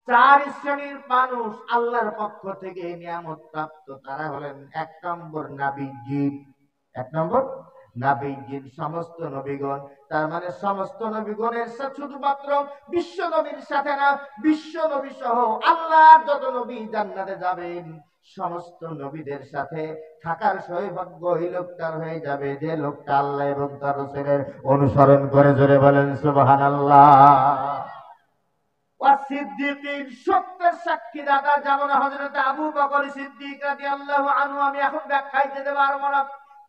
চার শ্রেণীর মানুষ আল্লাহর পক্ষ থেকে নিয়ামত প্রাপ্ত, তারা হলেন 1 নম্বর নাবিয়্যিন। 1 নম্বর নাবিয়্যিন, সমস্ত নবীগণ। তার মানে সমস্ত নবীগণের সাথে, শুধুমাত্র বিশ্ব নবীর সাথে না, বিশ্ব নবী সহ আল্লাহর যত নবী জান্নাতে যাবেন সমস্ত নবীদের সাথে থাকার সৌভাগ্য এই লোকটার হয়ে যাবে, যে লোকটা আল্লাহ এবং তার রাসূলের অনুসরণ করে। জোরে বলেন সুবহানাল্লাহ। সিদ্দিকীন, সত্যের সাক্ষী দাতা, যেমন হযরত আবু বকর সিদ্দিক রাদিয়াল্লাহু আনহু। আমি এখন ব্যাখ্যা দিতে পারবো না।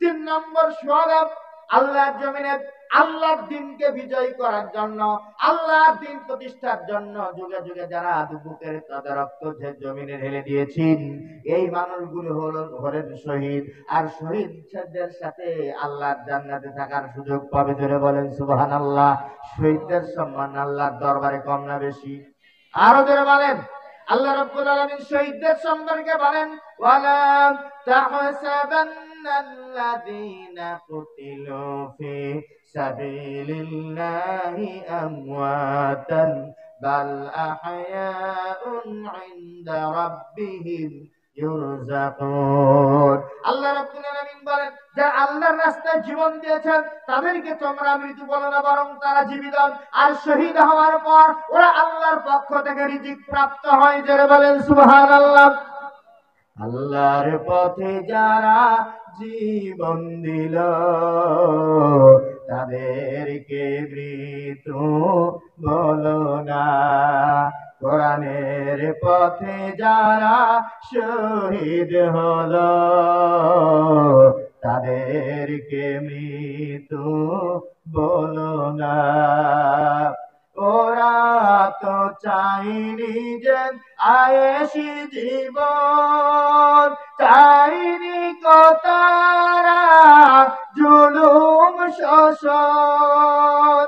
3 নম্বর শুহাদা, আল্লাহর জমিনে আল্লাহর দ্বীনকে বিজয়ী করার জন্য, আল্লাহর দ্বীন প্রতিষ্ঠার জন্য যুগে যুগে যারা বুকের তাদের রক্ত জমিনে ঢেলে দিয়েছেন, এই মানুষগুলো হলেন শহীদ। আর শহীদদের সাথে আল্লাহর জান্নাতে থাকার সুযোগ পাবে। জোরে বলেন সুবহানাল্লাহ। শহীদদের সম্মান আল্লাহর দরবারে কম না বেশি? আরো জোরে বলেন। আল্লাহ রাব্বুল আলামিন শহীদদের সম্পর্কে বলেন, ওয়ালা তাহসাবান্নাল্লাযীনা কুতিলু ফি সাবিলিল্লাহি আমওয়াতান বাল আহয়াউন ইনদা রাব্বিহিম ইউরযাকুন। আল্লাহ রাব্বুল আলামিন বলেন, যারা আল্লাহর রাস্তায় জীবন দিয়েছেন তাদেরকে তোমরা মৃত্যু বলো না, বরং তারা জীবিত। আর শহীদ হওয়ার পর ওরা আল্লাহর পক্ষ থেকে রিজিক প্রাপ্ত হয়। যারা বলেন সুবহানাল্লাহ। আল্লাহর পথে যারা জীবন দিল তাদেরকে মৃত্যু বলো না। কোরআনের পথে যারা শহীদ হলো তাদেরকে মৃত্যু বলো না। ওরা তো চাইনি যে আয়েশি জীবন, চাইনি কতারা জুলুম শোষণ।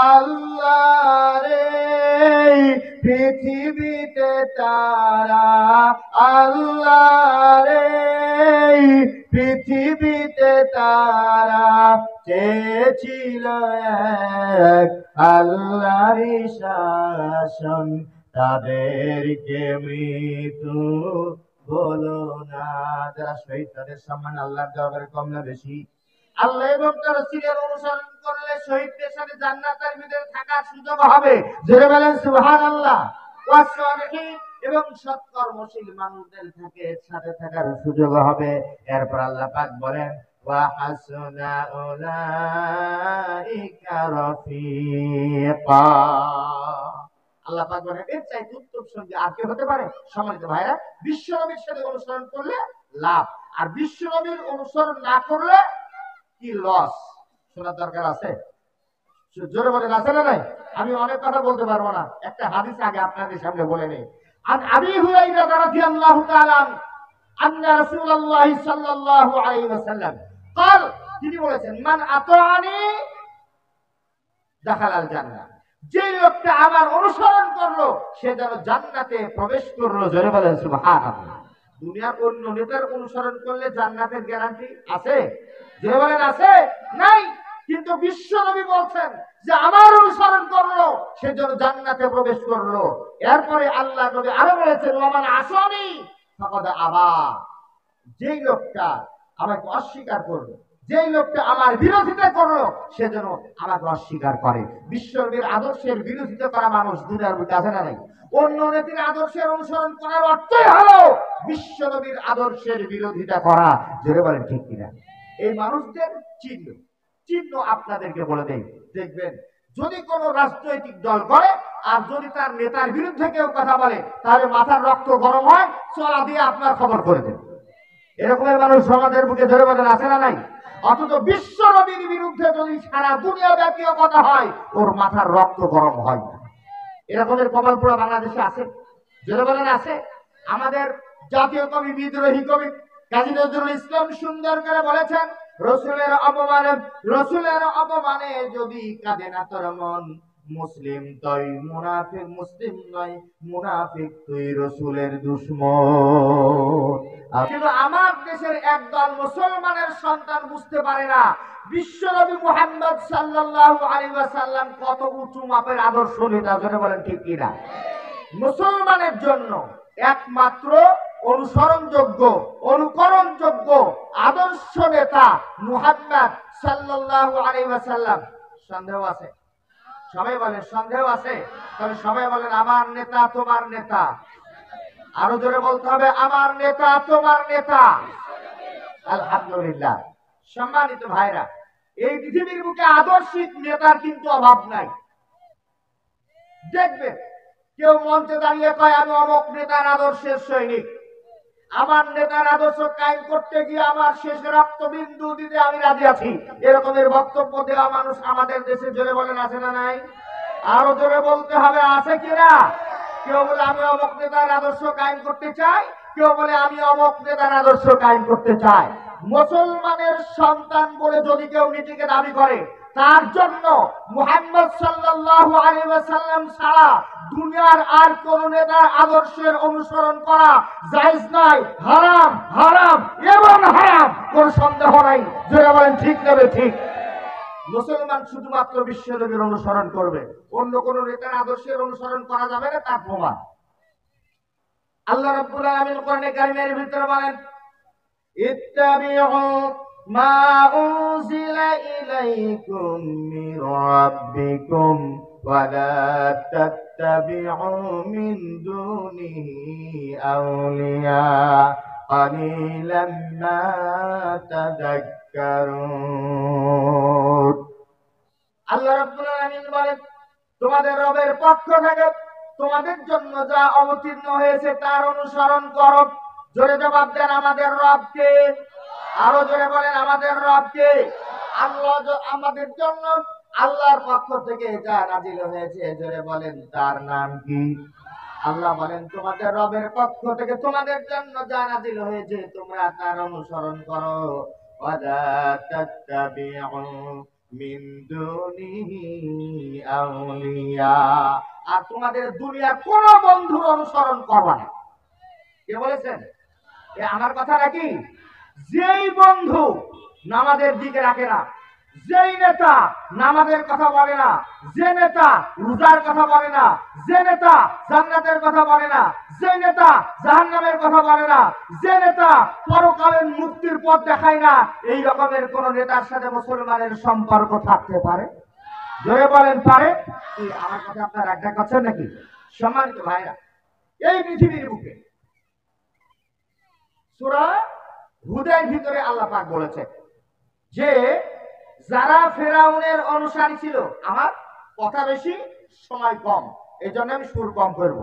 আল্লাহর এই পৃথিবীতে তারা, আল্লাহর এই পৃথিবীতে তারা চেয়েছিল এক আল্লাহরই শাসন, তাদেরকে মৃত্যু বলো না। যারা শহীদ তাদের সম্মান আল্লাহর দরবারে কম না বেশি? আল্লাহ এবং তার রাসূলের অনুসরণ করলে শহীদদের সাথে জান্নাতের ভিতরে থাকার সুযোগ হবে। জোরে বলেন সুবহানাল্লাহ। ওয়াসসালিহিন, এবং সৎকর্মশীল মানুষদের সাথে থাকার সুযোগ হবে। এরপর আল্লাহ পাক বলেন, ওয়া হাসুনা উলাইকা রাফিকা। আল্লাহ পাক বলেন, এর চাইতে উত্তম সঙ্গী আর কি হতে পারে? সম্মানিত ভাইরা, বিশ্ব নবীর সাথে অনুসরণ করলে লাভ, আর বিশ্ব নবীর অনুসরণ না করলে কি লস? শোনার দরকার আছে? জোরে বলেন, আছে না নাই? আমি অনেক কথা বলতে পারবো না, একটা হাদিস আগে আপনাদের সামনে বলে নেই। আন আবি হুরায়রা রাদিয়াল্লাহু তাআলা আন্না রাসূলুল্লাহ সাল্লাল্লাহু আলাইহি ওয়াসাল্লাম قال, তিনি বলেছেন, মান আতাআনি দাখালাল জান্নাহ। যে লোকটা আমার অনুসরণ করলো সে যেন জান্নাতে প্রবেশ করলো। জোরে বলেন সুবহানাল্লাহ। দুনিয়ার অন্য নেতার অনুসরণ করলে জান্নাতের গ্যারান্টি আছে? জোরে বলেন, আছে? নাই। কিন্তু বিশ্ব নবী বলছেন যে আমার অনুসরণ করলো সে যেন জান্নাতে প্রবেশ করলো। এরপরে আল্লাহ নবী আরো বলেছেন, ওমান আসানি ফাকাদ আবা। যেই লোকটা আমাকে অস্বীকার করলো, যেই লোকটা আমার বিরোধিতা করলো সে যেন আমাকে অস্বীকার করে। বিশ্বনবীর আদর্শের বিরোধিতা করা মানুষ দুনিয়ার মধ্যে আছে না নাই? অন্য নেতার আদর্শের অনুসরণ করার অর্থই হলো বিশ্বনবীর আদর্শের বিরোধিতা করা। জোরে বলেন ঠিক কিনা? এই মানুষদের চিহ্ন চিহ্ন আপনাদেরকে বলে দেই, দেখবেন যদি কোন রাজনৈতিক দল করে আর যদি তার নেতার বিরুদ্ধে কেউ কথা বলে তাহলে মাথার রক্ত গরম হয়, চলা দিয়ে আপনার খবর করে দেবে। এরকমের মানুষ সমাজের বুকে ধরে বলেন, আছে না নাই? অথচ বিশ্ব নবীর বিরুদ্ধে যদি সারা দুনিয়া ব্যাপীয় কথা হয় ওর মাথার রক্ত গরম হয় না। এরকমের কপাল পুরো বাংলাদেশে আছে? ধরে বলেন, আছে? আমাদের জাতীয় কবি, বিদ্রোহী কবি কাজী নজরুল ইসলাম সুন্দর করে বলেছেন, রসুলের অপমানে যদি কাঁদে না তোর মন, মুসলিম তুই মুনাফিক, মুসলিম নয় মুনাফিক তুই রসুলের দুশমন। কিন্তু আমার দেশের একদল মুসলমানের সন্তান বুঝতে পারে না বিশ্বনবী মুহাম্মদ সাল্লাল্লাহু আলাইহি ওয়াসাল্লাম কত উঁচু মাপের আদর্শ নেতা। জোরে বলেন ঠিক কিনা? মুসলমানের জন্য একমাত্র অনুসরণযোগ্য, অনুকরণযোগ্য আদর্শ নেতা মুহাম্মদ সাল্লাল্লাহু আলাইহি ওয়াসাল্লাম। সন্দেহ আছে? সবাই বলেন সন্দেহ আছে? তাহলে সবাই বলেন আমার নেতা তোমার নেতা। আরো জোরে বলতে হবে আমার নেতা তোমার নেতা। আলহামদুলিল্লাহ। সম্মানিত ভাইরা, এই পৃথিবীর বুকে আদর্শিক নেতার কিন্তু অভাব নাই। দেখবেন কেউ মঞ্চে দাঁড়িয়ে কয় আমি অমুক নেতার আদর্শের সৈনিক, আমার নেতার আদর্শ কায়েম করতে গিয়ে আমার শেষ রক্তবিন্দু দিতে আমি রাজি আছি, এরকমের বক্তব্য দেওয়া মানুষ আমাদের দেশে। জোরে বলেন আছে না নাই? আরো জোরে বলতে হবে আছে কিনা? কেউ বলে আমি অমুক নেতার আদর্শ কায়েম করতে চাই, কেউ বলে আমি অমুক নেতার আদর্শ কায়েম করতে চাই। মুসলমানের সন্তান বলে যদি কেউ নিজেকে দাবি করে, তার জন্য মুহাম্মদ সাল্লাল্লাহু আলাইহি ওয়াসাল্লাম ছাড়া দুনিয়ার আর কোন নেতার আদর্শের অনুসরণ করা জায়েজ নাই, হারাম, হারাম এবং হারাম, কোন সন্দেহ নাই। যারা বলেন ঠিক নেবে ঠিক। মুসলমান শুধুমাত্র বিশ্বনবীর অনুসরণ করবে, অন্য কোন নেতার আদর্শের অনুসরণ করা যাবে না, তার প্রমাণ আল্লাহ রাব্বুল আলামিন কোরআনে কারীমের ভিতরে বলেন ইত্তাবিউ মা উনজিলা ইলাইকুম মির রাব্বিকুম ওয়া লা তাত্তাবিউ মিন দুনিহি আউলিয়া কালিলাম মা তাযাক্কারুন। আল্লাহ রাব্বুল আলামিন বলেন তোমাদের রবের পক্ষ থেকে তোমাদের জন্য যা অবতীর্ণ হয়েছে তার অনুসরণ করো। জোরে জবাব দেন আমাদের রবকে। আরো জোরে বলেন আমাদের রবকে। আল্লাহ আমাদের জন্য আল্লাহর পক্ষ থেকে যা নাজিল হয়েছে, জোরে বলেন তার নাম কি? আল্লাহ বলেন তোমাদের রবের পক্ষ থেকে তোমাদের জন্য যা নাজিল হয়েছে তোমরা তার অনুসরণ করো। ওয়ালা তাত্তাবিউ মিন দুনিহি আউলিয়া, আর তোমাদের দুনিয়ার কোন বন্ধুর অনুসরণ করবা না। কে বলেছেন? এ আমার কথা নাকি? যেই বন্ধু নামাজের দিকে রাখে না, যেই নেতা নামাজের কথা বলে না, যে নেতা রোজার কথা বলে না, যে নেতা জান্নাতের কথা বলে না, যে নেতা জাহান্নামের কথা বলে না, যে নেতা পরকালের মুক্তির পথ দেখায় না, এই রকমের কোন নেতার সাথে মুসলমানের সম্পর্ক থাকতে পারে? জোরে বলেন পারে? আমার কথা আপনার রাগটা করছেন নাকি? সম্মানিত ভাইরা, এই পৃথিবীর বুকে সূরা হুদের ভিতরে আল্লাহ পাক বলেছে যে যারা ফেরাউনের অনুসারী ছিল, আমার কথা বেশি সময় কম, এই জন্য আমি সুর কম করব।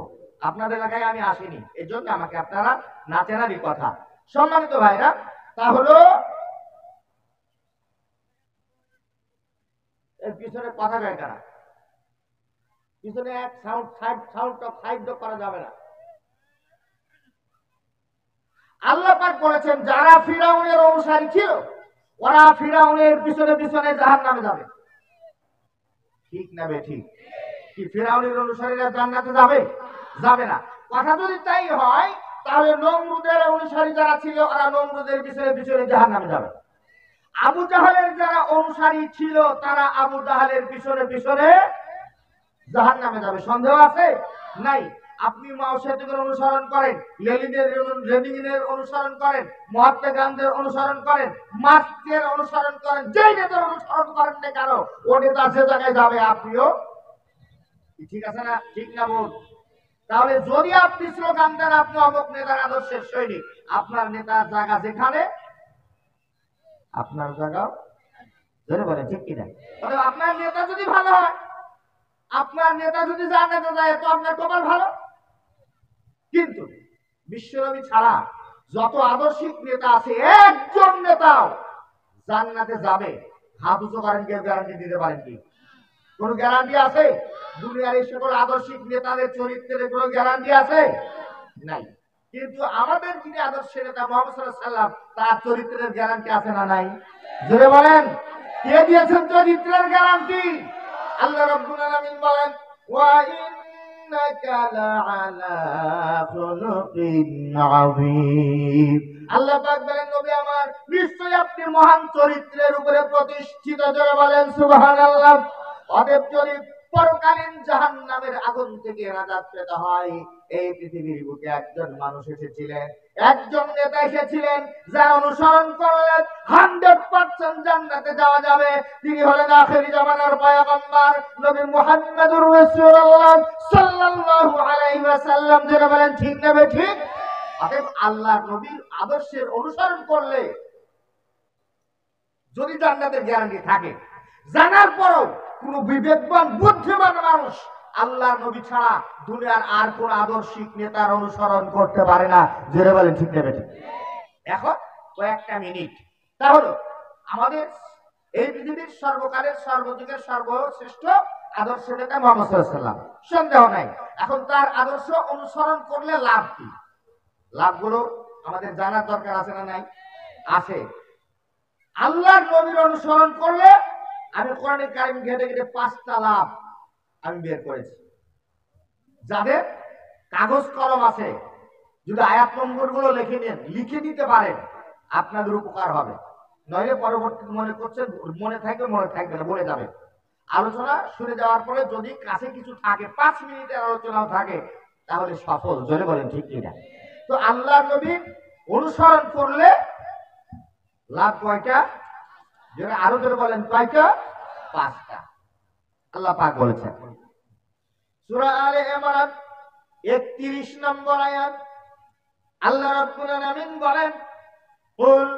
আপনাদের এলাকায় আমি আসিনি, এই জন্য আমাকে আপনারা না চেনারই কথা। সম্মানিত ভাইরা, তাহলে এর পিছনে কথা কয় কারা? পিছনে এক সাউন্ড করা যাবে না। আল্লাহ পাক বলেছেন যারা ফিরাউনের অনুসারী ছিল ওরা ফিরাউনের পিছনে পিছনে জাহান্নামে যাবে। ঠিক না বে ঠিক? কি ফিরাউনের অনুসারীরা জান্নাতে যাবে? যাবে না। কথা যদি তাই হয় তাহলে নমরুদের অনুসারী যারা ছিল ওরা নমরুদের পিছনে পিছনে জাহান্নামে যাবে। আবু জাহালের যারা অনুসারী ছিল তারা আবু জাহালের পিছনে পিছনে জাহান্নামে যাবে। সন্দেহ আছে? নাই। আপনি মাও সেতুকের অনুসরণ করেন, লেনিনের অনুসরণ করেন, মহাত্মা গান্ধীর অনুসরণ করেন, মার্ক্সের অনুসরণ করেন, যেই নেতার অনুসরণ করেন না কেন ও নেতা যে জায়গায় যাবে আপনিও ঠিক আছে না? ঠিক না বল? তাহলে যদি আপনি স্লোগান দেন আপনি অমুক নেতার আদর্শের সৈনিক, আপনার নেতার জায়গা যেখানে আপনার জায়গা ধরে বলেন ঠিক কিনা? আপনার নেতা যদি ভালো হয়, আপনার নেতা যদি জান্নাতে যায় তো আপনার কপাল ভালো। কিন্তু বিশ্বনবী ছাড়া যত আদর্শিক নেতা আছে একজন নেতাও জান্নাতে যাবে হাত উঁচু করেন, কেউ গ্যারান্টি দিতে পারেন কি? কোন গ্যারান্টি আছে? দুনিয়ার এই সকল আদর্শিক নেতাদের চরিত্রের কোন গ্যারান্টি আছে? নাই। কিন্তু আমাদের যিনি আদর্শ নেতা মুহাম্মদ সাল্লাল্লাহু আলাইহি ওয়াসাল্লাম, তার চরিত্রের গ্যারান্টি আছে না নাই? জোরে বলেন কে দিয়েছেন চরিত্রের গ্যারান্টি? আল্লাহ রাব্বুল আলামিন বলেন ওয়া ইন্নাকা লাআলা খুলুকিন আযীম। আল্লাহ পাক বলেন নবী আমার নিশ্চয়ই আপনি মহান চরিত্রের উপরে প্রতিষ্ঠিত। জোরে বলেন সুবহানাল্লাহ। অতএব পরকালীন জাহান্নামের আগুন থেকে নাজাত পেতে হয়। এই পৃথিবীর বুকে একজন মানুষ এসেছিলেন, একজন নেতা এসেছিলেন, যার অনুসরণ করলে 100% জান্নাতে যাওয়া যাবে। তিনি হলেন আখেরি জামানার পয়গম্বর নবী মুহাম্মদুর রাসূলুল্লাহ সাল্লাল্লাহু আলাইহি ওয়াসাল্লাম। যারা বলেন ঠিক না ঠিক? অতএব আল্লাহর নবীর আদর্শের অনুসরণ করলে যদি জান্নাতের গ্যারান্টি থাকে, জানার পরও কোন বিবেকবান বুদ্ধিমান মানুষ আল্লাহ নবী ছাড়া দুনিয়ার আর কোন আদর্শিক নেতার অনুসরণ করতে পারে না। জোরে বলেন ঠিক না ঠিক? এখন কয়েকটা মিনিট, তাহলে আমাদের এই পৃথিবীর সর্বকালের সর্বযুগের সর্বশ্রেষ্ঠ আদর্শ নেতা মুহাম্মদ সাল্লাল্লাহু আলাইহি ওয়াসাল্লাম, সন্দেহ নাই। এখন তার আদর্শ অনুসরণ করলে লাভ কি? লাভগুলো আমাদের জানার দরকার আছে না নাই? আছে। আল্লাহর নবীর অনুসরণ করলে আমি কোরআনে কারিম ঘেটে ঘেটে 5টা লাভ আমি বের করেছি। যাদের কাগজ কলম আছে, যদি আয়াত নম্বর গুলো লিখে দিতে পারেন, আপনাদের উপকার হবে। নইলে পরবর্তী মনে করছেন মনে থাকবে না, বলে যাবে। আলোচনা শুনে যাওয়ার পরে যদি কাছে কিছু থাকে, 5 মিনিটের আলোচনাও থাকে, তাহলে সফল। জোরে বলেন ঠিক কিনা? তো আল্লাহর নবীর অনুসরণ করলে লাভ কয়টা? যারা আরো জোরে বলেন কয়টা? 5টা। আল্লাহ পাক বলেছেন সূরা আলে ইমরান 31 নম্বর আয়াত, আল্লাহ রাব্বুল আলামিন বলেন, কুল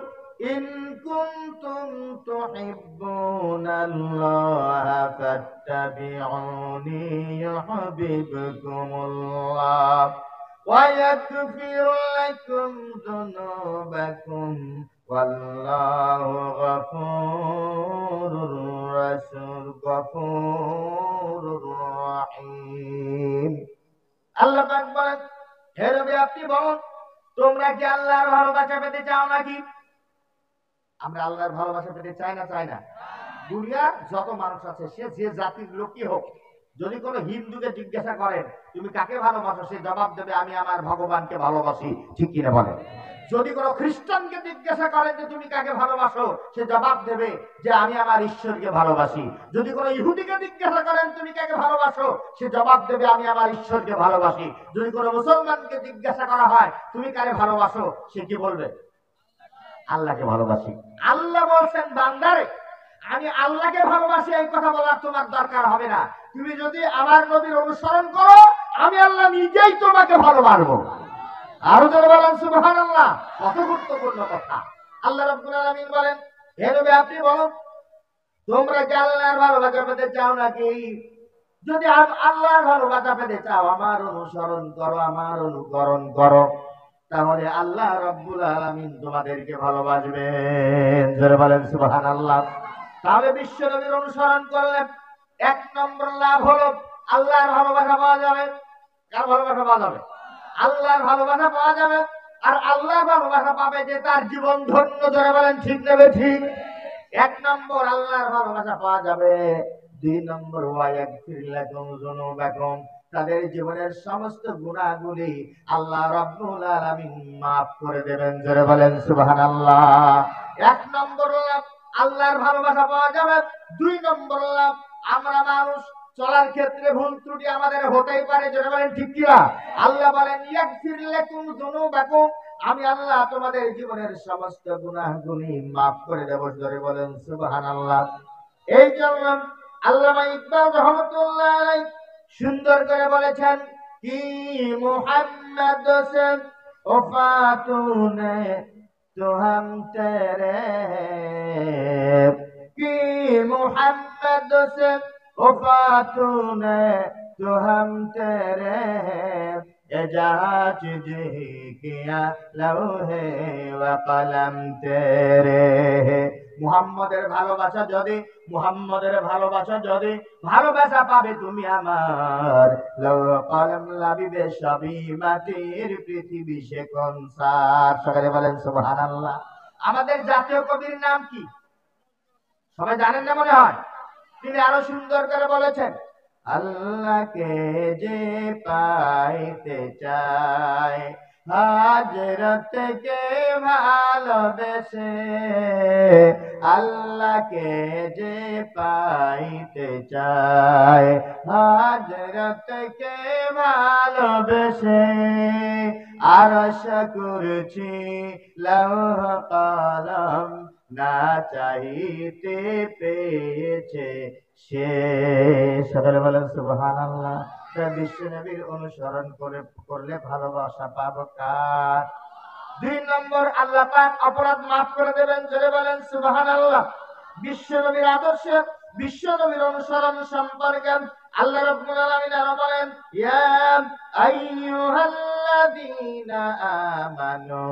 ইন কুনতুম তুহিব্বুনাল্লাহা ফাত্তাবিউনি ইউহিব্বুকুমুল্লাহ ওয়া ইয়াগফির লাকুম যুনুবাকুম ওয়াল্লাহু গফুরুর রাহিম। আল্লাহ পাক বলেন, হে নবী আপনি বলুন, তোমরা কি আল্লাহর ভালোবাসা পেতে চাও নাকি? আমরা আল্লাহর ভালোবাসা পেতে চাই না? চাই না। দুনিয়ার যত মানুষ আছে, সে যে জাতির লোকই হোক, যদি কোনো হিন্দুকে জিজ্ঞাসা করেন তুমি কাকে ভালোবাসো, সে জবাব দেবে আমি আমার ভগবানকে ভালোবাসি। ঠিক কিনা বলেন? যদি কোনো খ্রিস্টানকে জিজ্ঞাসা করেন যে তুমি কাকে ভালোবাসো, সে জবাব দেবে যে আমি আমার ঈশ্বরকে ভালোবাসি। যদি কোনো ইহুদিকে জিজ্ঞাসা করেন তুমি কাকে ভালোবাসো, সে জবাব দেবে আমি আমার ঈশ্বরকে ভালোবাসি। যদি কোনো মুসলমানকে জিজ্ঞাসা করা হয় তুমি কাকে ভালোবাসো, সে কি বলবে? আল্লাহকে ভালোবাসি। আল্লাহ বলছেন, বান্দারে আমি আল্লাহকে ভালোবাসি, এই কথা বলার তোমার দরকার হবে না। তুমি যদি আমার নবীর অনুসরণ করো, আমি আল্লাহ নিজেই তোমাকে ভালোবাসবো। আরো যারা বলেন সুবহানাল্লাহ। কত গুরুত্বপূর্ণ কথা। আল্লাহ রাব্বুল আলামিন বলেন, হে নবী আপনি বলুন, তোমরা কি আল্লাহর ভালোবাসা পেতে চাও নাকি? যদি আল্লাহর ভালোবাসা পেতে চাও, আমার অনুসরণ করো, আমার অনুকরণ করো, তাহলে আল্লাহ রাব্বুল আলামিন তোমাদেরকে ভালোবাসবেন। যারা বলেন সুবহানাল্লাহ। তাহলে বিশ্ব নবীর অনুসরণ করলে 1 নম্বর লাভ হলো আল্লাহর ভালোবাসা পাওয়া যাবে। কার ভালোবাসা পাওয়া যাবে? আল্লাহর ভালোবাসা পাওয়া যাবে। আর আল্লাহর ভালোবাসা পাবে যে তার জীবন ধন্য। যারা বলেন ঠিক নেবে ঠিক? 1 নম্বর আল্লাহর ভালোবাসা পাওয়া যাবে। 2 নম্বর ওয়ায়াগফির লাকুম যুনুবাকুম, তাদের জীবনের সমস্ত গুনাহগুলি আল্লাহ রাব্বুল আলামিন maaf করে দেবেন। যারা বলেন সুবহানাল্লাহ। 1 নম্বর লাভ আল্লাহর ভালোবাসা পাওয়া যাবে। 2 নম্বর লাভ, আমরা মানুষ চলার ক্ষেত্রে ভুল ত্রুটি আমাদের হতেই পারে। যারা বলেন ঠিক কিনা? আল্লাহ বলেন ইয়াগফির লাকুম যুনুবাকুম, আমি আল্লাহ তোমাদের জীবনের সমস্ত গুনাহগুলি maaf করে দেব। যারা বলেন সুবহানাল্লাহ। এই জন্য আল্লামা ইকবাল রাহমাতুল্লাহ আলাইহি সুন্দর করে বলেছেন, কি মুহাম্মদ সে ওফাতুনে তো হাম তেরে, কি মুহাম্মদ সে ওফাতুনে তো হাম তেরে, जहाँ तुझे किया लौहे व कलम तेरे। মুহাম্মদের ভালোবাসা যদি ভালোবাসা পাবে তুমি আমার, লৌহ কলম লাভিবে সবই মাটির, পৃথিবী সে কনসার। সকালে বলেন সুবহানাল্লাহ। আমাদের জাতীয় কবির নাম কি? সবাই জানেন না মনে হয়? তিনি আরো সুন্দর করে বলেছেন, আল্লাহকে যে পাইতে চায় হাজরতকে ভালোবেসে আল্লাহকে যে পাইতে চায়, হাজরতকে ভালোবেসে আরশ কুরসি লৌহ কলম না চাইতে পেয়েছে সে। সকলে বলেন সুবহানাল্লাহ। বিশ্ব নবীর অনুসরণ করলে ভালোবাসা পাবো কার? 2 নম্বর, আল্লাহ পাক অপরাধ মাফ করে দেবেন, জোরে বলেন সুবহানাল্লাহ। বিশ্ব নবীর আদর্শে, বিশ্ব নবীর অনুসরণ সম্পর্কে আল্লাহ রাব্বুল আলামিন আরো বলেন, ইয়া আইয়ুহাল্লাযীনা আমানু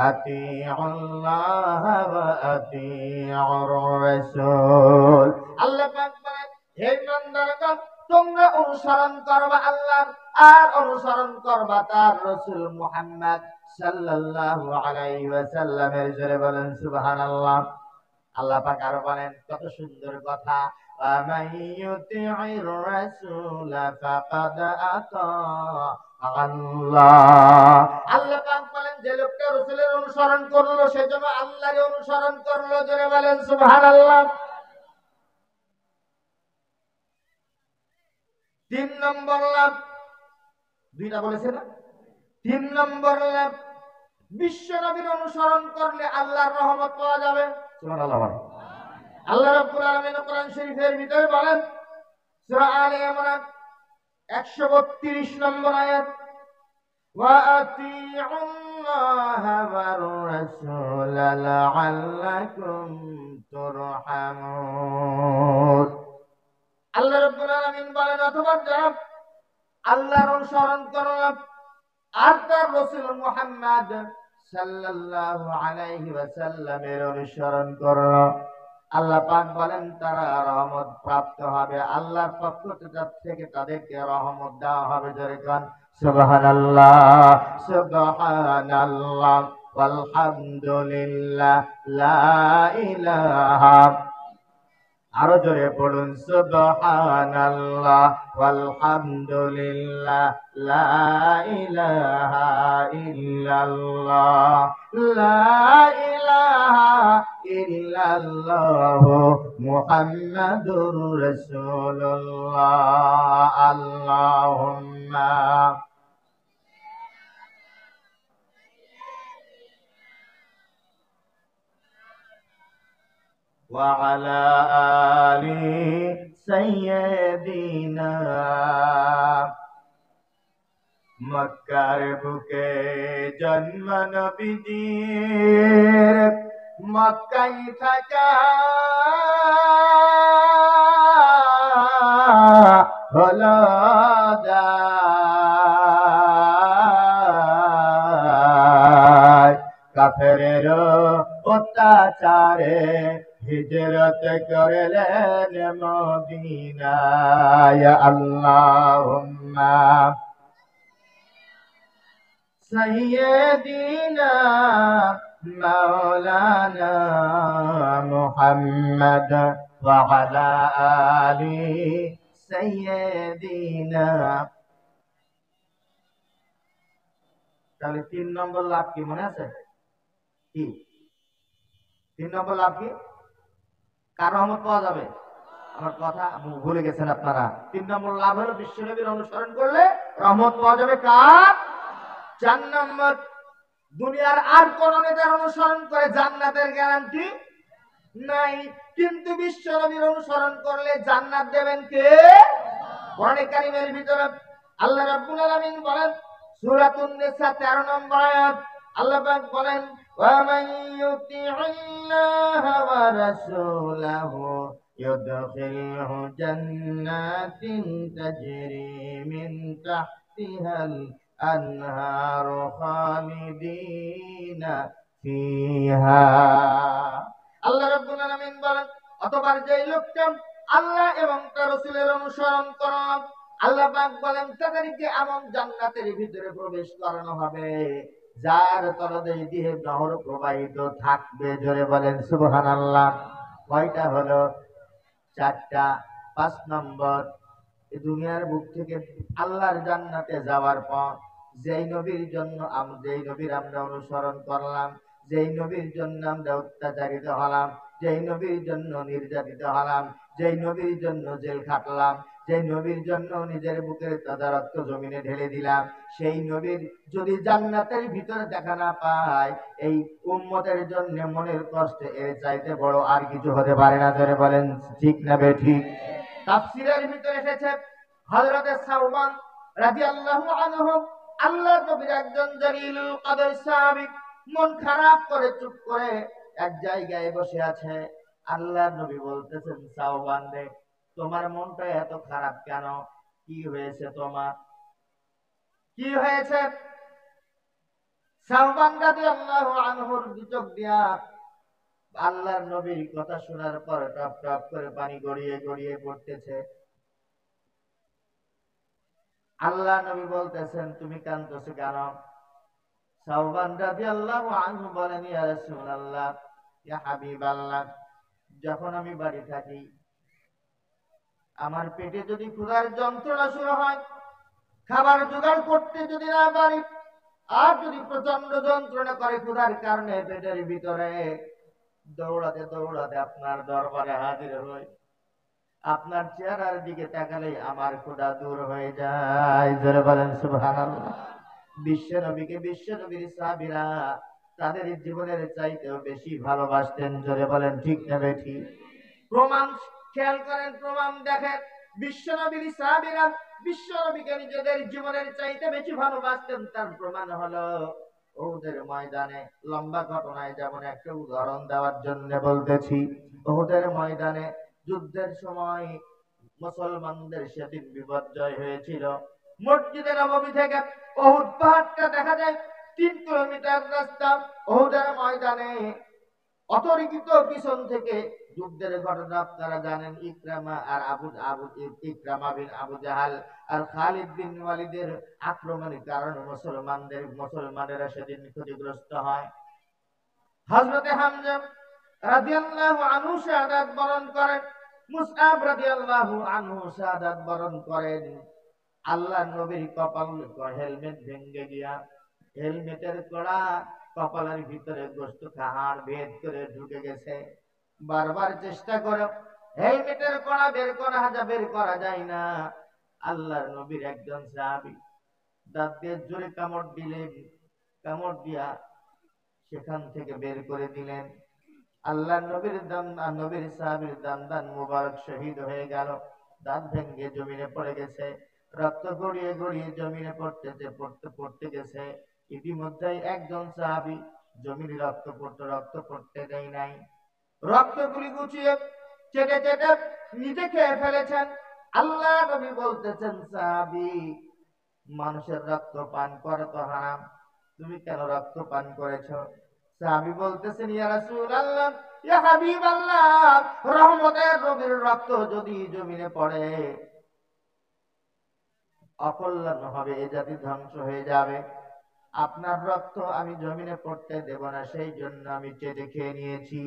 আতিউল্লাহ ওয়া আতিউর রাসূল। আল্লাহ পাক বলেন, হে ইমানদারগণ, তোমরা অনুসরণ করবা আল্লাহর আর অনুসরণ করবা তার রাসূল মুহাম্মদ সাল্লাল্লাহু আলাইহি ওয়াসাল্লামের। জোরে বলেন সুবহানাল্লাহ। আল্লাহ পাক আরো বলেন, কত সুন্দর কথা, আমাইয়ুতিউর রাসূল ফাকাদ আতা আল্লাহ। আল্লাহ পাক বলেন, যে লোকটা রাসূলের অনুসরণ করলো সে যেন আল্লাহর অনুসরণ করলো। জোরে বলেন সুবহানাল্লাহ। 3 নম্বর লাভ, 2টা বলেছে না? 3 নম্বর লাভ, বিশ্ব নবীর অনুসরণ করলে আল্লাহর রহমত পাওয়া যাবে। সুবহানাল্লাহ। আল্লাহ রাব্বুল আলামিন কোরআন শরীফের ভিতরে বলেন, সূরা আলে ইমরান 132 নম্বর আয়াত, ওয়া আতিউল্লাহ ওয়ার রাসূল লাআল্লাকুম তুরহামুন। আল্লাহ রাব্বুল আলামিন বলেন, অথবা যারা আল্লাহর অনুসরণ করলো আর তার রাসূল মুহাম্মদ সাল্লাল্লাহু আলাইহি ওয়াসাল্লামের অনুসরণ করলো, আল্লাহ পাক বলেন তারা রহমত প্রাপ্ত হবে, আল্লাহর পক্ষ থেকে তাদেরকে রহমত দেওয়া হবে। জোরে কোন সুবহানাল্লাহ। সুবহানাল্লাহ ওয়ালহামদুলিল্লাহ লা ইলাহা, আরো জোরে পড়ুন, সুবহানাল্লাহ ওয়ালহামদুলিল্লাহ লা ইলাহা ইল্লাল্লাহ, লা ইলাহা ইল্লাল্লাহ মুহাম্মাদুর রাসূলুল্লাহ। আল্লাহুম্মা وعلى آل سيدنا। মক্কার বুকে জন্ম নবীজির, মক্কায় থাকা হলো দায়, কাফেরের অত্যাচারে হিজরত করলেন মদিনায়। আল্লাহুম্মা সাইয়্যিদিনা মাওলানা মুহাম্মদ ওয়া আলা আলি সাইয়্যিদিনা। তাহলে 3 নম্বর লাভ কি মনে আছে? কি 3 নম্বর লাভ কি? কার রহমত পাওয়া যাবে? আমার কথা ভুলে গেছেন আপনারা। 3 নম্বর লাভ হলো বিশ্বনবীর অনুসরণ করলে রহমত পাওয়া যাবে কার? 4 নম্বর, দুনিয়ার আর কোন নেতার অনুসরণ করে জান্নাতের গ্যারান্টি নাই, কিন্তু বিশ্বনবীর অনুসরণ করলে জান্নাত দেবেন কে? কোরআনে কারীমের ভিতরে আল্লাহ রাব্বুল আলামিন বলেন, সূরাতুন নিসা 13 নম্বর আয়াত, আল্লাহ পাক বলেন, ওয়া মান ইউতি'িল্লাহা ওয়া রাসূলাহু ইউদখিলহু জান্নাতিন তাজরি মিন তাহতিহাল আনহারু খালিদিনা ফিহা। আল্লাহ রাব্বুল আলামিন বলেন, অতঃপর যে লোকটা আল্লাহ এবং তার রাসূলের অনুসরণ করল, আল্লাহ পাক বলেন তাদেরকে এমন জান্নাতের ভিতরে প্রবেশ করানো হবে যার তলদেশ দিয়ে নহর প্রবাহিত থাকবে। জোরে বলেন সুবহানাল্লাহ। কয়টা হলো? 4টা। 5 নম্বর, এই দুনিয়ার বুক থেকে আল্লাহর জান্নাতে যাওয়ার পর যেই নবীর জন্য যেই নবীর আমরা অনুসরণ করলাম, যেই নবীর জন্য আমরা অত্যাচারিত হলাম, যেই নবীর জন্য নির্যাতিত হলাম, যেই নবীর জন্য জেল খাটলাম, যেই নবীর জন্য নিজের বুকের তাজা রক্ত জমিনে ঢেলে দিলাম, সেই নবীর যদি জান্নাতের ভিতরে দেখা না পায়, এই উম্মতের জন্য মনের কষ্ট এর চাইতে বড় আর কিছু হতে পারে না। জোরে বলেন ঠিক না বেঠিক? তাফসীরের ভিতরে এসেছে হযরত সাওবান রাদিয়াল্লাহু আনহু আল্লাহর নবীর একজন জলিলুল কদর সাহাবী, মন খারাপ করে চুপ করে এক জায়গায় বসে আছে। আল্লাহর নবী বলতেছেন, সাওবান রে, তোমার মনটা এত খারাপ কেন? কি হয়েছে তোমার? কি হয়েছে? সাওবান রাদিয়াল্লাহু আনহুর চোখ দিয়া আল্লাহর নবীর কথা শোনার পর টপ টপ করে পানি গড়িয়ে গড়িয়ে পড়তেছে। আল্লাহ নবী বলতেছেন, তুমি কাঁদতেছো কেন? সাওবান রাদিয়াল্লাহু আনহু বলেন, ইয়া রাসূলুল্লাহ, ইয়া হাবিবাল্লাহ, যখন আমি বাড়ি থাকি, আমার পেটে যদি ক্ষুধার যন্ত্রণা শুরু হয়, খাবার জোগাড় করতে যদি না পারি, আর যদি প্রচন্ড যন্ত্রণা করে ক্ষুধার কারণে পেটের ভিতরে, দৌড়াতে দৌড়াতে আপনার দরবারে হাজির হই, আপনার চেহারার দিকে তাকালে আমার ক্ষুধা দূর হয়ে যায়। জোরে বলেন সুবহানাল্লাহ। বিশ্ব নবীকে বিশ্ব নবীর সাহাবীরা তাদের জীবনের চাইতেও বেশি ভালোবাসতেন। জোরে বলেন ঠিক না বেঠিক? প্রমাণ খেয়াল করেন, প্রমাণ দেখেন। বিশ্ব নবীর সাহাবীরা বিশ্ব নবীকে নিজেদের জীবনের চাইতে বেশি ভালোবাসতেন। তার প্রমাণ হলো উহুদের ময়দানে, লম্বা ঘটনায় যেমন একটা উদাহরণ দেওয়ার জন্য বলতেছি। উহুদের ময়দানে যুদ্ধের সময় মুসলমানদের সেদিন বিপর্যয় হয়েছিল। মসজিদে নববী থেকে উহুদ পাহাড়টা দেখা যায় 3 কিলোমিটার রাস্তা। উহুদের ময়দানে অতর্কিত পিছন থেকে যুদ্ধের ঘটনা আপনারা জানেন। ইকরামা আর ইকরামা বিন আবু জাহাল আর খালিদ বিন ওয়ালিদের আক্রমণের কারণে মুসলমানেরা সেদিন ক্ষতিগ্রস্ত হয়। হযরতে হামজা রাদিয়াল্লাহু আনহু শাহাদাত বরণ করেন, মুসআব রাদিয়াল্লাহু আনহু শাহাদাত বরণ করেন। আল্লাহর নবীর কপাল হেলমেট ভেঙে গিয়া হেলমেটের কড়া কপালের ভিতরে গোশত হাড় ভেদ করে ঢুকে গেছে। বারবার চেষ্টা করে হেলমেটের কড়া বের করা যায় না। আল্লাহর নবীর একজন সাহাবী দাঁত দিয়ে জোরে কামড় দিলেন, কামড় দিয়া সেখান থেকে বের করে দিলেন। আল্লাহর নবীর সাহাবীর দান মুবারক শহীদ হয়ে গেল। দাঁত ভেঙে জমিনে পড়ে গেছে, রক্ত গড়িয়ে গড়িয়ে জমিনে পড়তে গেছে। ইতিমধ্যে একজন সাহাবী জমিনে রক্ত পড়তে দেয় নাই, রক্তগুলি গুছিয়ে চেটে চেটে নিজে খেয়ে ফেলেছেন। আল্লাহ নবী বলতেছেন, সাহাবী, মানুষের রক্ত পান করা তো হারাম, তুমি কেন রক্ত পান করেছো? সাহাবী বলতেছেন, ইয়া রাসূলুল্লাহ, ইয়া হাবিবাল্লাহ, রহমতের নবীর রক্ত যদি জমিনে পড়ে অকল্যাণ হবে, এ জাতি ধ্বংস হয়ে যাবে। আপনার রক্ত আমি জমিনে পড়তে দেব না, সেই জন্য আমি চেটে খেয়ে নিয়েছি।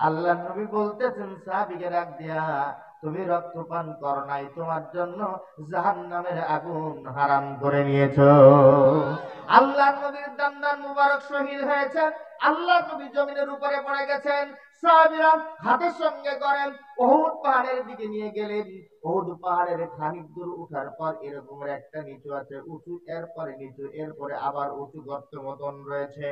আল্লাহ নবী বলতেছেন, সাহাবীকে ডাক দিয়া, তুমি রক্ত পান করো নাই, তোমার জন্য জাহান্নামের আগুন হারাম করে নিয়েছো। আল্লাহ নবীর দান মুবারক শহীদ হয়েছে। আল্লাহ নবী জমিনের উপরে পড়ে গেছেন। সাহাবীরা হাতের সঙ্গে করেন উহুদ পাহাড়ের দিকে নিয়ে গেলেন। উহুদ পাহাড়ের খানিক দূর উঠার পর এরকম একটা নিচু আছে, উঁচু, এরপরে নিচু, এরপরে আবার উঁচু গর্ত মতন রয়েছে।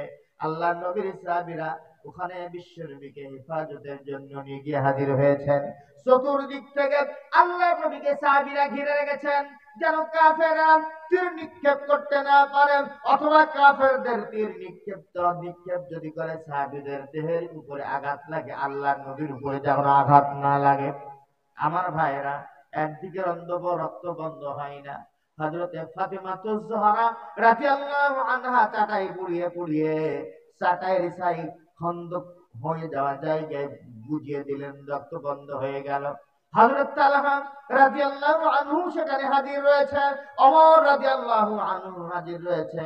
আল্লাহ নবীর সাহাবীরা ওখানে বিশ্ব নবীকে হেফাজতের জন্য নিয়ে গিয়ে হাজির হয়েছেন। চতুর্দিক থেকে আল্লাহ নবীকে সাহাবীরা ঘিরে রেখেছেন, যেন কাফেররা তীর নিক্ষেপ করতে না পারে, অথবা কাফেরদের তীর নিক্ষেপ যদি করে সাহাবীদের দেহের উপরে আঘাত লাগে, আল্লাহ নবীর উপরে যেন আঘাত না লাগে। আমার ভাইরা, একদিকে রক্ত বন্ধ হয় না। হযরতে ফাতিমাতুজ জোহরা রাদিয়াল্লাহু আনহা চাটাই পুড়িয়ে পুড়িয়ে চাটাইয়ের ছাই খন্দক হয়ে যাওয়া জায়গায় বুঝিয়ে দিলেন, রক্ত বন্ধ হয়ে গেল। হযরত তালহা রাদিয়াল্লাহু আনহু সেখানে হাজির রয়েছে, ওমর রাদিয়াল্লাহু আনহু হাজির রয়েছে।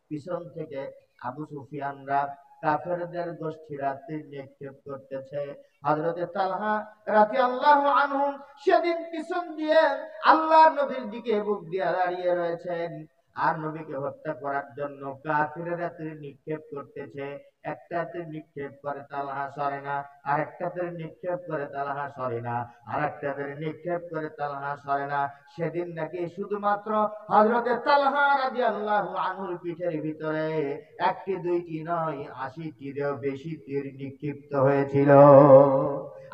পিছন থেকে আবু সুফিয়ানরা কাফেরদের গোষ্ঠীরা তীর নিক্ষেপ করতেছে। হযরতে তালহা রাদিয়াল্লাহু আনহু সেদিন পিছন দিয়ে আল্লাহর নবীর দিকে বুক দিয়ে দাঁড়িয়ে রয়েছেন। আর নবীকে হত্যা করার জন্য কাফিরেরা তীর নিক্ষেপ করতেছে। একটা তীর নিক্ষেপ করে তালহা সরে না, আরেকটা তীর নিক্ষেপ করে তালহা সরে না, আরেকটা তীর নিক্ষেপ করে তালহা সরে না। সেদিন নাকি শুধুমাত্র হযরতে তালহা রাদিয়াল্লাহু আনহুর পিঠের ভিতরে একটি দুইটি নয়, 80টিরও বেশি তীর নিক্ষিপ্ত হয়েছিল।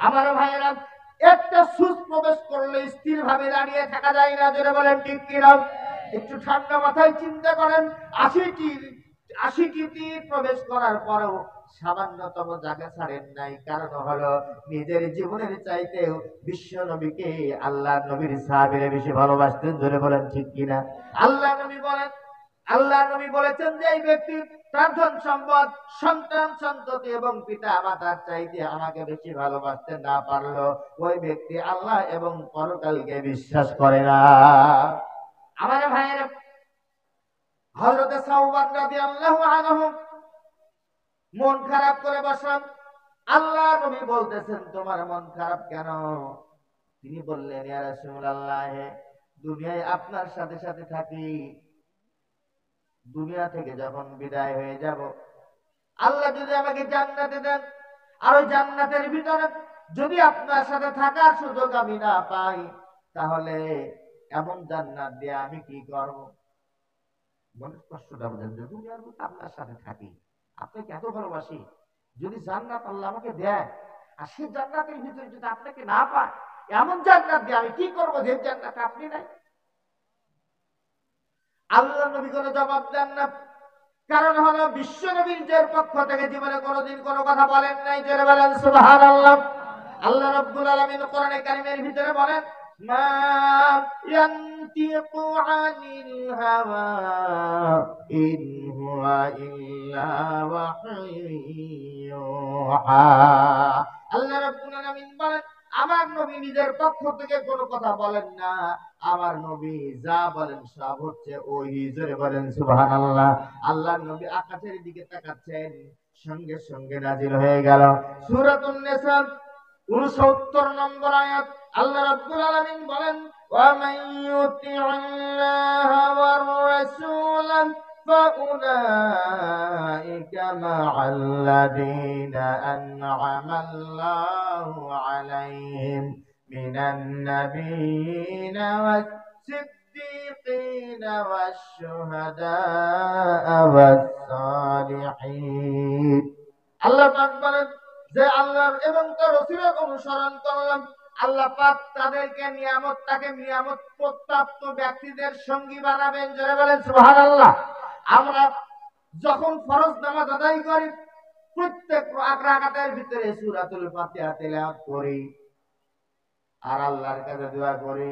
আমার ভাইয়েরা, একটা সুচ প্রবেশ করলে স্থির ভাবে দাঁড়িয়ে থাকা যায় না, জোরে বলেন ঠিক কিনা? একটু ঠান্ডা মাথায় চিন্তা করেন, 80টি তীর প্রবেশ করার পরেও সামান্যতম জায়গা ছাড়েন নাই। কারণ হলো নিজের জীবনের চাইতেও বিশ্ব নবীকে, আল্লাহ নবীর সাহাবীরা বেশি ভালোবাসতেন, জোরে বলেন ঠিক কিনা? আল্লাহ নবী বলেছেন যে এই ব্যক্তি তার ধন সম্পদ, সন্তান সন্ততি এবং পিতা মাতার চাইতে আমাকে বেশি ভালোবাসতে না পারলো, ওই ব্যক্তি আল্লাহ এবং পরকালকে বিশ্বাস করে না। আমার ভাইয়েরা, হযরতে সাওবান রাদিয়াল্লাহু আনহু মন খারাপ করে বসলেন। আল্লাহ নবী বলতেছেন, তোমার মন খারাপ কেন? তিনি বললেন, ইয়া রাসূলুল্লাহ, দুনিয়ায় আপনার সাথে সাথে থাকি, দুনিয়া থেকে যখন বিদায় হয়ে যাব, আল্লাহ যদি আমাকে জান্নাতে দেন, আর ওই জান্নাতের ভিতরে যদি আপনার সাথে থাকার সুযোগ আমি না পাই, তাহলে এমন জান্নাত দিয়ে আমি কি করব? মনের কষ্টটা বুঝেন যে দুনিয়ার মধ্যে আপনার সাথে থাকি, আপনাকে এত ভালোবাসি, যদি জান্নাত আল্লাহ আমাকে দেয়, আর সেই জান্নাতের ভিতরে যদি আপনাকে না পায়, এমন জান্নাত দিয়ে আমি কি করবো যে জান্নাত আপনি নাই? আল্লাহ নবী কোনো জবাব দেন না। কারণ হলো বিশ্ব নবীর পক্ষ থেকে জীবনে কোনোদিন কোনো কথা বলেন নাই, জোরে বলেন সুবহানাল্লাহ। আল্লাহ রাব্বুল আলামিন কোরআনে কারীমের ভিতরে বলেন, মা ইয়ানতিকু আনিল হাওয়া ইন হুয়া ইল্লা ওয়াহয়ুহা। আল্লাহ রাব্বুল আলামিন বলেন, আমার নবী নিজের পক্ষ থেকে কোনো কথা বলেন না, আমার নবী যা বলেন সব হচ্ছে ওহী, জোরে বলেন সুবহানাল্লাহ। আল্লাহর নবী আকাশের দিকে তাকাচ্ছেন, সঙ্গে সঙ্গে নাজিল হয়ে গেল সূরাতুন নিসা 69 নম্বর আয়াত। আল্লাহ রাব্বুল আলামিন বলেন, ওয়া মান ইউতি'আল্লাহা ওয়ার রাসূল ফাউলাইকা মা'আল্লাযীনা আন'আমাল্লাহু আলাইহিম মিনান নাবিয়্যিনা ওয়াস-সিদ্দীকিনা ওয়াশ-শুহাদা'a ওয়াস-সালিহিন। আল্লাহ পাক বলেন যে আল্লাহর এবং তার রাসূলের অনুসরণ করলাম, আল্লাহ পাক তাদেরকে নিয়ামতটাকে নিয়ামত প্রাপ্ত ব্যক্তিদের সঙ্গী বানাবেন, জোরে বলেন সুবহানাল্লাহ। আমরা যখন ফরজ নামাজ আদায় করি, প্রত্যেক রাকাতের ভিতরে সূরাতুল ফাতিহা তেলাওয়াত করি, আর আল্লাহর কাছে দোয়া করি,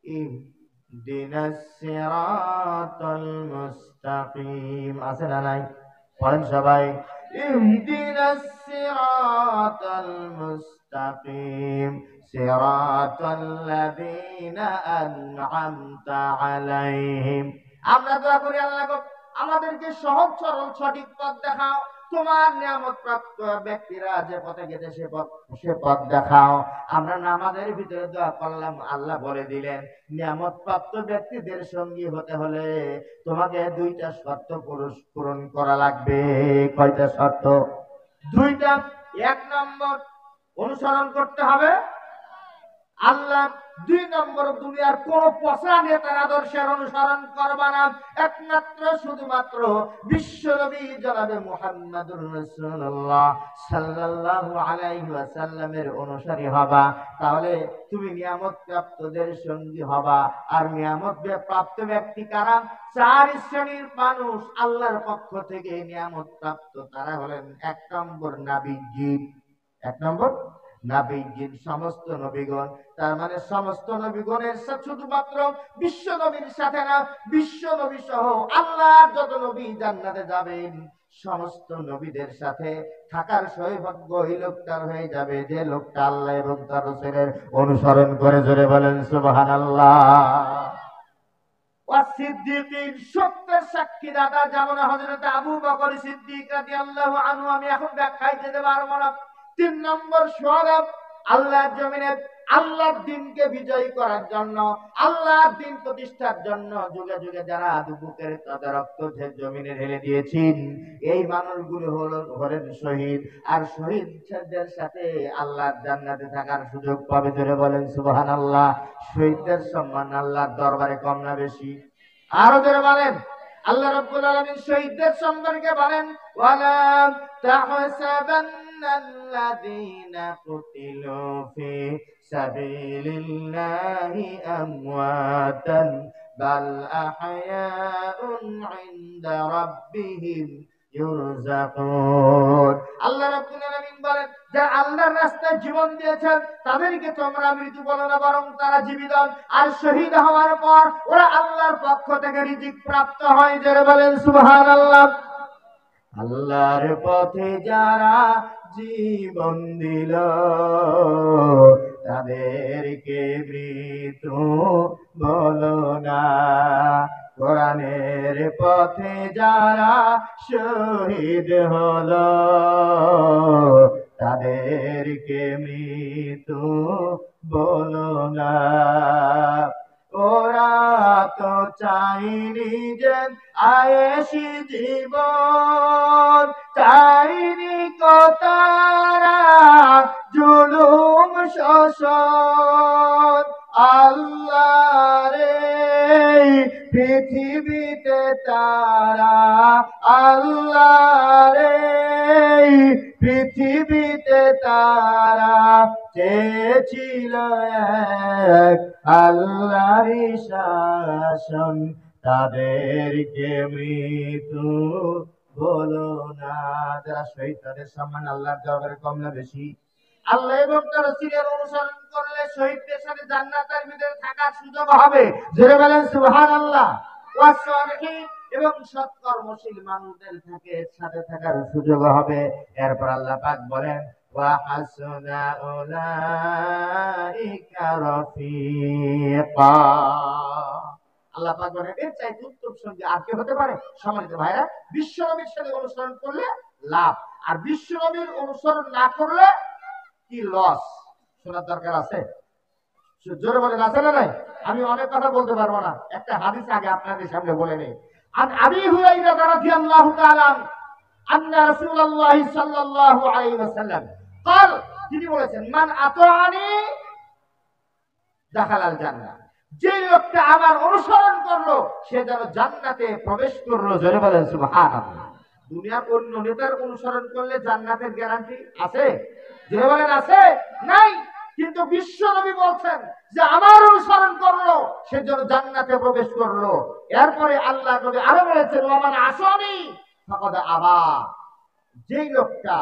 ইহদিনাস সিরাতাল মুস্তাকিম। আছে না নাই? পড়েন সবাই, ইহদিনাস সিরাতাল মুস্তাকিম সিরাতাল্লাযীনা আন'আমতা আলাইহিম। আমরা দোয়া করি, আল্লাহ গো আমাদেরকে সহজ সরল সঠিক পথ দেখাও, তোমার নিয়ামত প্রাপ্ত ব্যক্তিরা যে পথে গেছে সে পথ দেখাও। আমরা নামাজের ভিতরে দোয়া করলাম, আল্লাহ বলে দিলেন নিয়ামত প্রাপ্ত ব্যক্তিদের সঙ্গী হতে হলে তোমাকে দুইটা শর্ত পূরণ করা লাগবে। কয়টা শর্ত? দুইটা। এক নম্বর, অনুসরণ করতে হবে আল্লাহ। 2 নম্বর, দুনিয়ার কোন পচা নেতার আদর্শের অনুসরণ করবা না, একমাত্র শুধুমাত্র বিশ্বনবী জনাবে মুহাম্মদুর রাসূলুল্লাহ সাল্লাল্লাহু আলাইহি ওয়াসাল্লামের অনুসারী হবা। তাহলে তুমি নিয়ামত প্রাপ্তদের সঙ্গী হবা। আর নিয়ামত প্রাপ্ত ব্যক্তি কারা? 4 শ্রেণীর মানুষ আল্লাহর পক্ষ থেকে নিয়ামত প্রাপ্ত। তারা হলেন 1 নম্বর নবীজি। 1 নম্বর নবীজি, সমস্ত নবীগণ। তার মানে সমস্ত নবীগণের সাথে, শুধুমাত্র বিশ্ব নবীর সাথে না, বিশ্ব নবী সহ আল্লাহর যত নবী জান্নাতে যাবেন, সমস্ত নবীদের সাথে থাকার সৌভাগ্য ওই লোকটার হয়ে যাবে যে লোকটা আল্লাহ এবং তার রাসূলের অনুসরণ করে, জোরে বলেন সুবহানাল্লাহ। ওয়াস-সিদ্দীকিন, সত্যের সাক্ষী দাতা, যেমন হযরত আবু বকর সিদ্দিক রাদিয়াল্লাহু আনহু। আমি এখন ব্যাখ্যায় যেতে পারবো না। 3 নম্বর, শুহাদা, আল্লাহর জমিনে আল্লাহর দিনকে বিজয়ী করার জন্য, আল্লাহর দিন প্রতিষ্ঠার জন্য যুগে যুগে যারা বুকের তাদের রক্ত জমিনে ঢেলে দিয়েছেন, এই মানুষগুলো হলেন শহীদ। আর শহীদদের সাথে আল্লাহর জান্নাতে থাকার সুযোগ পাবে। ধরে বলেন সুবহানাল্লাহ। শহীদদের সম্মান আল্লাহর দরবারে কম না বেশি? আরো ধরে বলেন। আল্লাহ রাব্বুল আলামিন শহীদদের সম্পর্কে বলেন, ওয়ালা তাহসাবান্নাল্লাযীনা কুতিলু ফি সাবিলিল্লাহি আমওয়াতান বাল আহয়াউন ইনদা রাব্বিহিম ইউরযাকুন। আল্লাহ রাব্বুল আলামিন বলেন, যারা আল্লাহর রাস্তায় জীবন দিয়েছেন তাদেরকে তোমরা মৃত্যু বলো না, বরং তারা জীবিত। আর শহীদ হওয়ার পর ওরা আল্লাহর পক্ষ থেকে রিজিক প্রাপ্ত হয়। যারা বলেন সুবহানাল্লাহ। আল্লাহর পথে যারা জীবন দিল তাদেরকে মৃত্যু বলো না। কোরআনের পথে যারা শহীদ হলো তাদেরকে মৃত্যু বলো না। ওরা তো চাইনি যে আয়েশি জীবন, চাইনি কতারা জুলুম শোষণ। আল্লাহরে পৃথিবীতে তারা, আল্লাহরে পৃথিবীতে তারা চেয়েছিল এক আল্লাহরই শাসন, তাদেরকে মৃত্যু বলো না। যারা শহীদ তাদের সম্মান আল্লাহর দরবারে কম না বেশি? আল্লাহ এবং তার রাসূলের অনুসরণ করলে শহীদদের সাথে জান্নাতের ভিতরে থাকার সুযোগ হবে। জোরে বলেন সুবহানাল্লাহ। ওয়াস সালিহিন এবং সৎকর্মশীল মানুষদের সাথে থাকার সুযোগ হবে। এরপর আল্লাহ পাক বলেন, ওয়া হাসুনা উলাইকা রাফিকা। আল্লাহ পাক বলেন, এর চাইতে উত্তম সঙ্গী আর কি হতে পারে? সম্মানিত ভাইরা, বিশ্বনবীর সাথে অনুসরণ করলে লাভ, আর বিশ্বনবীর অনুসরণ না করলে কি লস? শোনার দরকার আছে? জোরে বলেন, আছে না নাই? আমি অনেক কথা বলতে পারবো না, একটা হাদিস আগে আপনাদের সামনে বলে নেই। আন আবি হুরায়রা রাদিয়াল্লাহু তাআলা আন্না রাসূলুল্লাহ সাল্লাল্লাহু আলাইহি ওয়াসাল্লাম قال, তিনি বলেছেন, মান আতাআনি দাখালাল জান্নাহ। যে লোকটা আমার অনুসরণ করলো সে যেন জান্নাতে প্রবেশ করলো। জোরে বলেন সুবহানাল্লাহ। দুনিয়ার অন্য নেতার অনুসরণ করলে জান্নাতের গ্যারান্টি আছে? জোরে বলেন আছে? নাই। কিন্তু বিশ্ব নবী বলছেন যে আমার অনুসরণ করলো সে যেন জান্নাতে প্রবেশ করলো। এরপরে আল্লাহ নবী আরো বলেছেন, ওমান আসনি ফাকাদ আবা। যেই লোকটা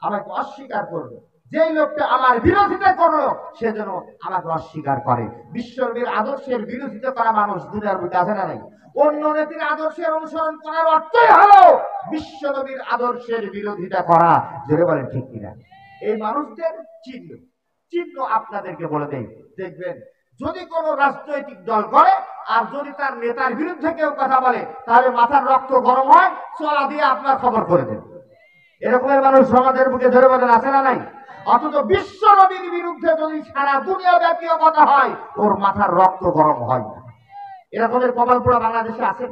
আমাকে অস্বীকার করলো, যেই লোকটা আমার বিরোধিতা করলো সে যেন আমাকে অস্বীকার করে। বিশ্বনবীর আদর্শের বিরোধিতা করা মানুষ দুনিয়ার মধ্যে আছে না নাই? অন্য নেতার আদর্শের অনুসরণ করার অর্থই হলো বিশ্বনবীর আদর্শের বিরোধিতা করা। জোরে বলেন ঠিক কিনা? এই মানুষদের চিহ্ন চিহ্ন আপনাদেরকে বলে দেই, দেখবেন যদি কোন রাজনৈতিক দল করে আর যদি তার নেতার বিরুদ্ধে কেউ কথা বলে তাহলে মাথার রক্ত গরম হয়, চলা দিয়ে আপনার খবর করে দেবে। এরকমের মানুষ সমাজের বুকে ধরে বলেন আছে না নাই? অথচ বিশ্ব নবীর বিরুদ্ধে যদি সারা দুনিয়া ব্যাপী কথা হয় ওর মাথার রক্ত গরম হয় না। এরকমের কপাল পোড়া বাংলাদেশে আছে?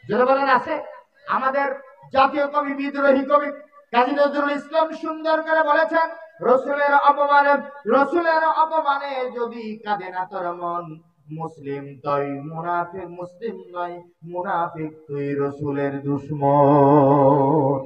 ধরে বলেন আছে? আমাদের জাতীয় কবি, বিদ্রোহী কবি কাজী নজরুল ইসলাম সুন্দর করে বলেছেন, রসুলের অপমানে যদি কাঁদে না তোর মন, মুসলিম তুই মুনাফিক, মুসলিম নয় মুনাফিক তুই রসুলের দুশমন।